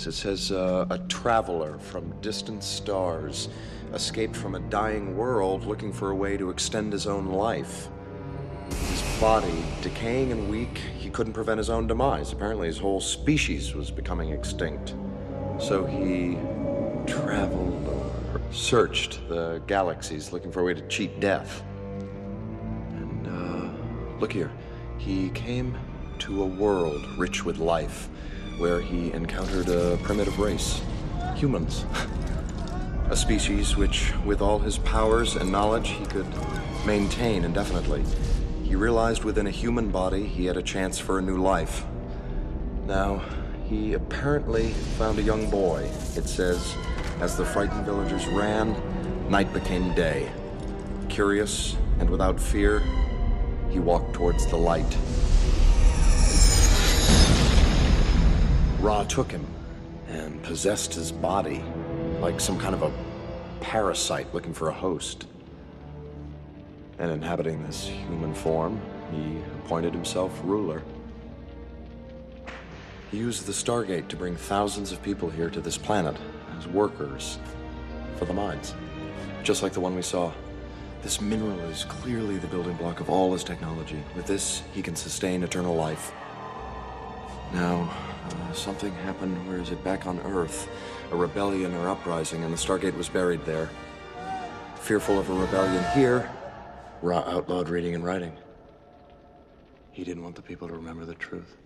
is. It says, a traveler from distant stars escaped from a dying world looking for a way to extend his own life. His body, decaying and weak, he couldn't prevent his own demise. Apparently his whole species was becoming extinct. So he traveled or searched the galaxies looking for a way to cheat death. And, look here. He came to a world rich with life, where he encountered a primitive race, humans. A species which, with all his powers and knowledge, he could maintain indefinitely. He realized within a human body he had a chance for a new life. Now, he apparently found a young boy. It says, as the frightened villagers ran, night became day. Curious and without fear, he walked towards the light. Ra took him and possessed his body, like some kind of a parasite looking for a host. And inhabiting this human form, he appointed himself ruler. He used the Stargate to bring thousands of people here to this planet as workers for the mines, just like the one we saw. This mineral is clearly the building block of all his technology. With this, he can sustain eternal life. Now, something happened, where is it, back on Earth? A rebellion or uprising, and the Stargate was buried there. Fearful of a rebellion here, Ra outlawed reading and writing. He didn't want the people to remember the truth.